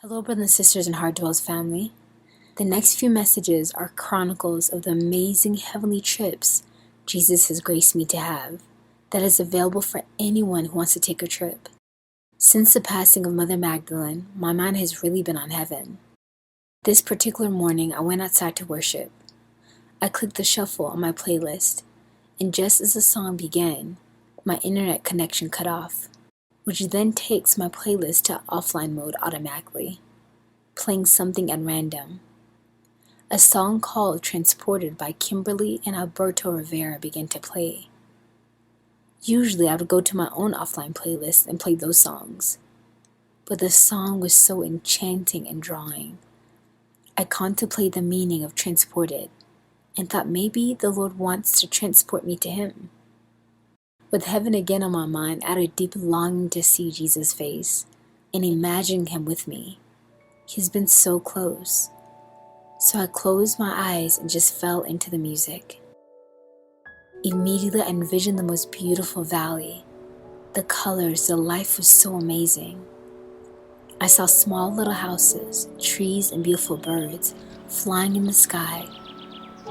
Hello, brothers and sisters in Heartdwellers family. The next few messages are chronicles of the amazing heavenly trips Jesus has graced me to have, that is available for anyone who wants to take a trip. Since the passing of Mother Magdalene, my mind has really been on heaven. This particular morning, I went outside to worship. I clicked the shuffle on my playlist, and just as the song began, my internet connection cut off, which then takes my playlist to offline mode automatically, playing something at random. A song called Transported by Kimberly and Alberto Rivera began to play. Usually I would go to my own offline playlist and play those songs, but the song was so enchanting and drawing. I contemplated the meaning of transported and thought maybe the Lord wants to transport me to Him. With heaven again on my mind, I had a deep longing to see Jesus' face and imagine Him with me. He's been so close. So I closed my eyes and just fell into the music. Immediately I envisioned the most beautiful valley. The colors, the life was so amazing. I saw small little houses, trees, and beautiful birds flying in the sky,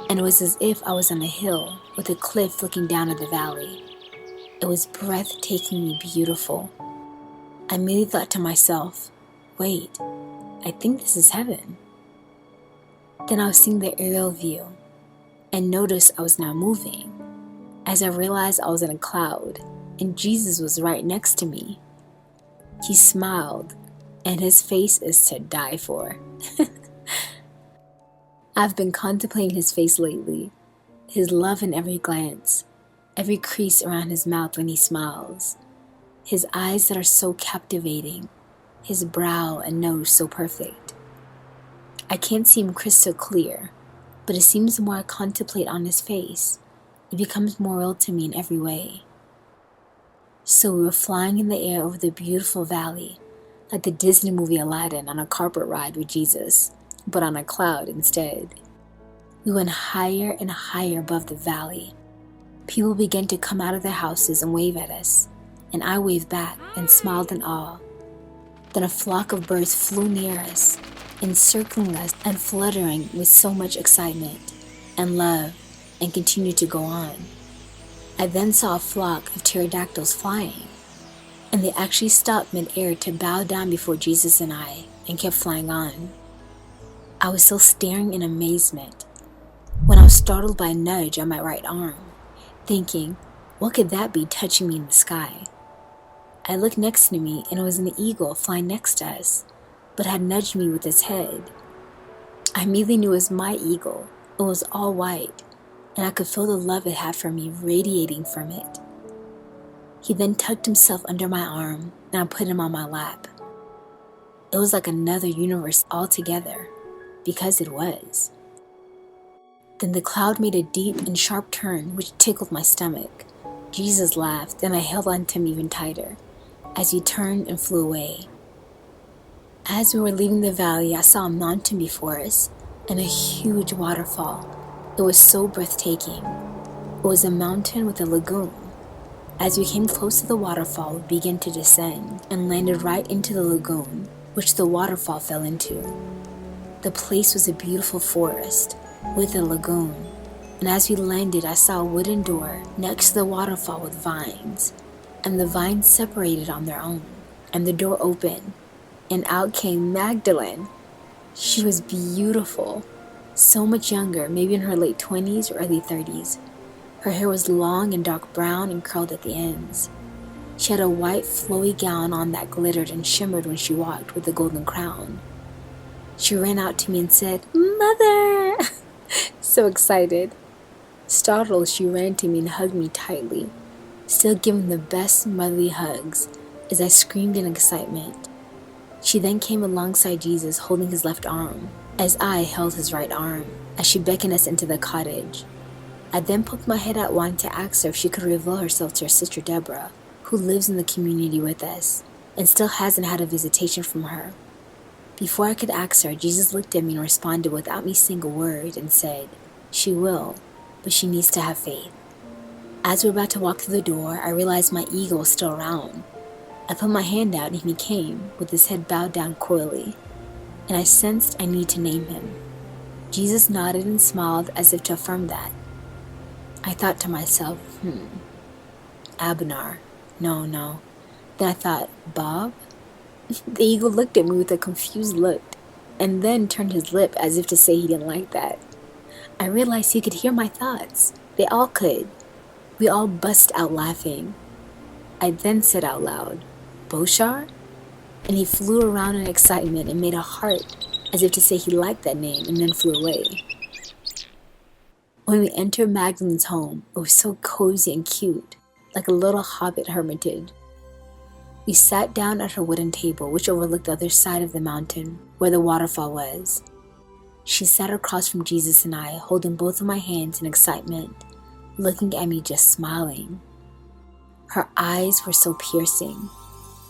and it was as if I was on a hill with a cliff looking down at the valley. It was breathtakingly beautiful. I immediately thought to myself, wait, I think this is heaven. Then I was seeing the aerial view and noticed I was now moving as I realized I was in a cloud and Jesus was right next to me. He smiled and His face is to die for. I've been contemplating His face lately, His love in every glance, every crease around His mouth when He smiles, His eyes that are so captivating, His brow and nose so perfect. I can't see Him crystal clear, but it seems the more I contemplate on His face, it becomes more real to me in every way. So we were flying in the air over the beautiful valley, like the Disney movie Aladdin on a carpet ride with Jesus, but on a cloud instead. We went higher and higher above the valley. People began to come out of their houses and wave at us, and I waved back and smiled in awe. Then a flock of birds flew near us, encircling us and fluttering with so much excitement and love, and continued to go on. I then saw a flock of pterodactyls flying, and they actually stopped mid-air to bow down before Jesus and I, and kept flying on. I was still staring in amazement when I was startled by a nudge on my right arm, thinking, what could that be touching me in the sky? I looked next to me, and it was an eagle flying next to us, but had nudged me with its head. I immediately knew it was my eagle. It was all white, and I could feel the love it had for me radiating from it. He then tucked himself under my arm, and I put him on my lap. It was like another universe altogether, because it was. Then the cloud made a deep and sharp turn, which tickled my stomach. Jesus laughed, and I held on to him even tighter, as he turned and flew away. As we were leaving the valley, I saw a mountain before us and a huge waterfall. It was so breathtaking. It was a mountain with a lagoon. As we came close to the waterfall, we began to descend and landed right into the lagoon, which the waterfall fell into. The place was a beautiful forest with a lagoon, and as we landed, I saw a wooden door next to the waterfall with vines, and the vines separated on their own, and the door opened, and out came Magdalene. She was beautiful, so much younger, maybe in her late 20s or early 30s. Her hair was long and dark brown and curled at the ends. She had a white flowy gown on that glittered and shimmered when she walked with a golden crown. She ran out to me and said, "Mother!" So excited. Startled, she ran to me and hugged me tightly, still giving the best motherly hugs as I screamed in excitement. She then came alongside Jesus holding his left arm, as I held his right arm, as she beckoned us into the cottage. I then poked my head out wanting to ask her if she could reveal herself to her sister Deborah, who lives in the community with us, and still hasn't had a visitation from her. Before I could ask her, Jesus looked at me and responded without me saying a word and said, "She will, but she needs to have faith." As we were about to walk through the door, I realized my eagle was still around. I put my hand out and he came, with his head bowed down coyly. and I sensed I need to name him. Jesus nodded and smiled as if to affirm that. I thought to myself, Abner. No. Then I thought, Bob? The eagle looked at me with a confused look, and then turned his lip as if to say he didn't like that. I realized he could hear my thoughts. They all could. We all bust out laughing. I then said out loud, Boshar? And he flew around in excitement and made a heart as if to say he liked that name, and then flew away. When we entered Magdalene's home, it was so cozy and cute, like a little hobbit hermitage. We sat down at her wooden table, which overlooked the other side of the mountain, where the waterfall was. She sat across from Jesus and I, holding both of my hands in excitement, looking at me just smiling. Her eyes were so piercing.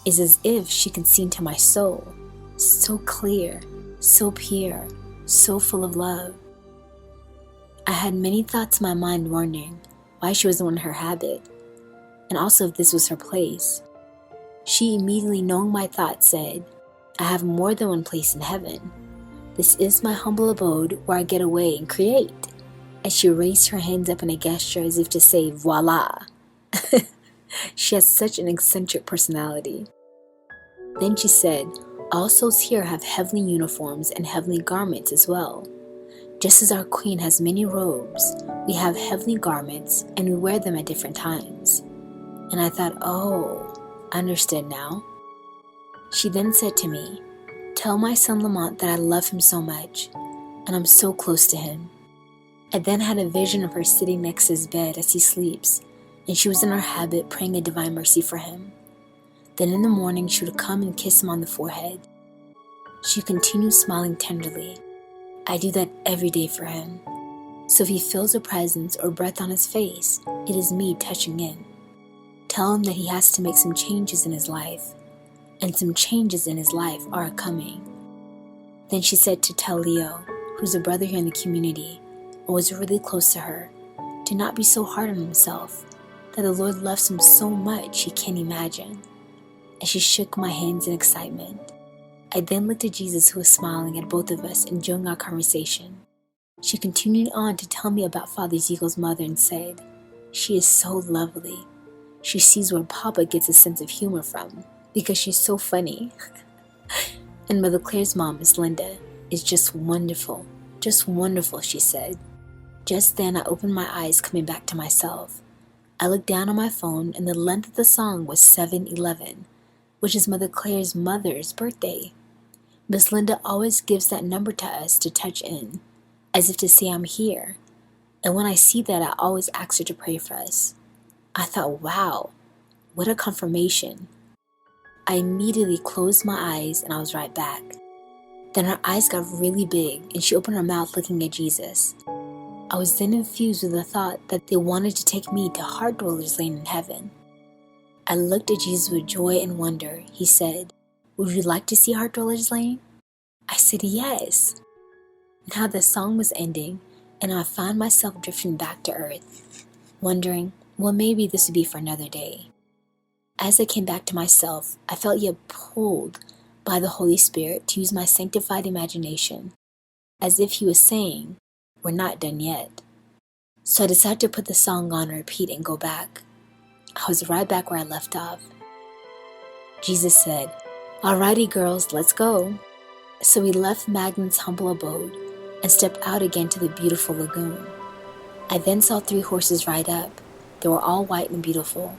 It's as if she could see into my soul, so clear, so pure, so full of love. I had many thoughts in my mind wondering why she wasn't in her habit, and also if this was her place. She immediately, knowing my thoughts, said, I have more than one place in heaven. This is my humble abode where I get away and create. As she raised her hands up in a gesture as if to say, voila. She has such an eccentric personality. Then she said, all souls here have heavenly uniforms and heavenly garments as well. Just as our queen has many robes, we have heavenly garments and we wear them at different times. And I thought, oh, I understand now. She then said to me, tell my son Lamont that I love him so much, and I'm so close to him. I then had a vision of her sitting next to his bed as he sleeps, and she was in her habit praying a divine mercy for him. Then in the morning she would come and kiss him on the forehead. She continued smiling tenderly. I do that every day for him. So if he feels a presence or breath on his face, it is me touching in. Tell him that he has to make some changes in his life, and some changes in his life are coming. Then she said to tell Leo, who's a brother here in the community and was really close to her, to not be so hard on himself, that the Lord loves him so much he can't imagine. As she shook my hands in excitement, I then looked at Jesus, who was smiling at both of us, enjoying our conversation. She continued on to tell me about Father Ezekiel's mother and said, she is so lovely. She sees where Papa gets a sense of humor from, because she's so funny. And Mother Claire's mom, Miss Linda, is just wonderful, she said. Just then I opened my eyes, coming back to myself. I looked down on my phone and the length of the song was 7-11, which is Mother Claire's mother's birthday. Miss Linda always gives that number to us to touch in, as if to say I'm here. And when I see that, I always ask her to pray for us. I thought, wow, what a confirmation. I immediately closed my eyes and I was right back. Then her eyes got really big and she opened her mouth looking at Jesus. I was then infused with the thought that they wanted to take me to Heartdwellers Lane in heaven. I looked at Jesus with joy and wonder. He said, would you like to see Heartdwellers Lane? I said yes. And how the song was ending, and I found myself drifting back to earth, wondering, well, maybe this would be for another day. As I came back to myself, I felt yet pulled by the Holy Spirit to use my sanctified imagination, as if he was saying, we're not done yet. So I decided to put the song on repeat and go back. I was right back where I left off. Jesus said, alrighty girls, let's go. So we left Magdalene's humble abode and stepped out again to the beautiful lagoon. I then saw 3 horses ride up. They were all white and beautiful.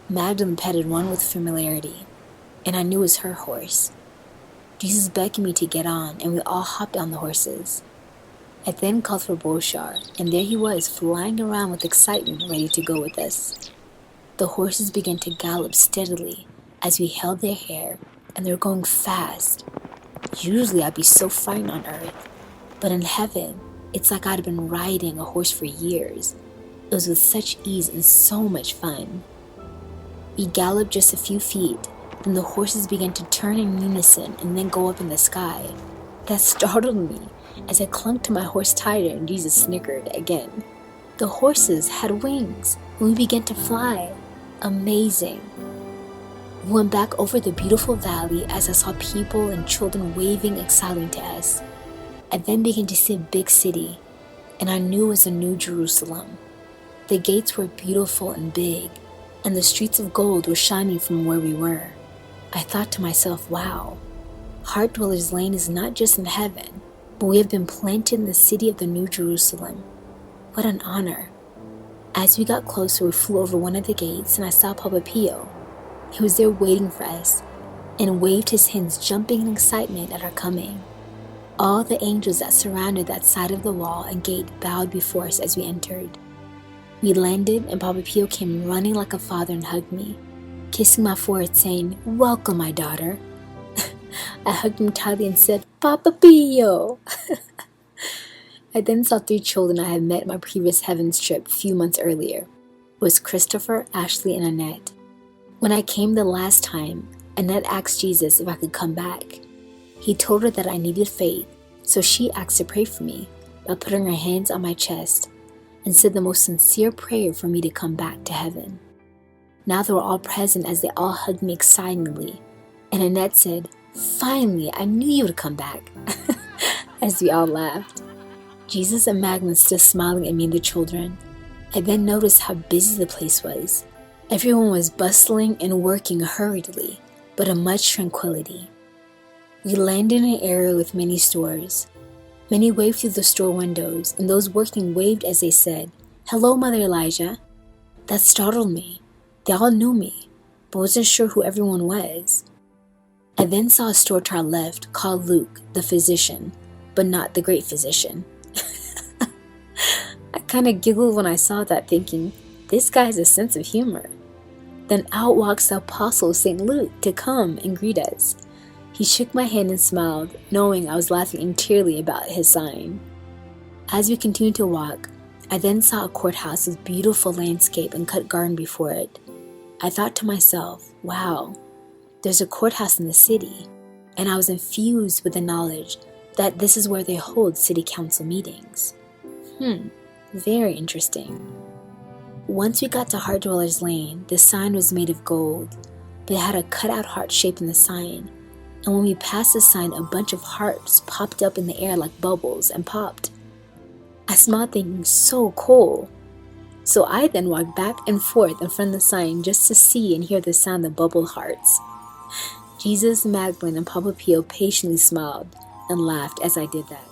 Magdalene petted one with familiarity, and I knew it was her horse. Jesus beckoned me to get on, and we all hopped on the horses. I then called for Boshar, and there he was, flying around with excitement, ready to go with us. The horses began to gallop steadily as we held their hair, and they were going fast. Usually I'd be so frightened on earth, but in heaven, it's like I'd been riding a horse for years. It was with such ease and so much fun. We galloped just a few feet, then the horses began to turn in unison and then go up in the sky. That startled me as I clung to my horse tighter and Jesus snickered again. The horses had wings and we began to fly. Amazing. We went back over the beautiful valley as I saw people and children waving excitedly to us. I then began to see a big city, and I knew it was the New Jerusalem. The gates were beautiful and big, and the streets of gold were shining from where we were. I thought to myself, wow, Heartdwellers Lane is not just in heaven, but we have been planted in the city of the New Jerusalem. What an honor. As we got closer, we flew over one of the gates, and I saw Papa Pio. He was there waiting for us, and waved his hands, jumping in excitement at our coming. All the angels that surrounded that side of the wall and gate bowed before us as we entered. We landed, and Papa Pio came running like a father and hugged me, kissing my forehead, saying, "Welcome, my daughter." I hugged him tightly and said, "Papa Pio." I then saw 3 children I had met in my previous heavens trip a few months earlier. It was Christopher, Ashley, and Annette. When I came the last time, Annette asked Jesus if I could come back. He told her that I needed faith, so she asked to pray for me by putting her hands on my chest and said the most sincere prayer for me to come back to heaven. Now they were all present as they all hugged me excitedly, and Annette said, "Finally, I knew you would come back," as we all laughed. Jesus and Magdalene still smiling at me and the children. I then noticed how busy the place was. Everyone was bustling and working hurriedly, but in much tranquility. We landed in an area with many stores. Many waved through the store windows, and those working waved as they said, "Hello, Mother Elijah." That startled me. They all knew me, but wasn't sure who everyone was. I then saw a store to our left called Luke, the physician, but not the great physician. I kind of giggled when I saw that, thinking, this guy has a sense of humor. Then out walks the apostle St. Luke to come and greet us. He shook my hand and smiled, knowing I was laughing interiorly about his sign. As we continued to walk, I then saw a courthouse with beautiful landscape and cut garden before it. I thought to myself, wow, there's a courthouse in the city, and I was infused with the knowledge that this is where they hold city council meetings. Very interesting. Once we got to Heartdwellers Lane, the sign was made of gold, but it had a cutout heart shape in the sign, and when we passed the sign, a bunch of hearts popped up in the air like bubbles and popped. I smiled, thinking, so cool. So I then walked back and forth in front of the sign just to see and hear the sound of bubble hearts. Jesus, Magdalene, and Papa Pio patiently smiled and laughed as I did that.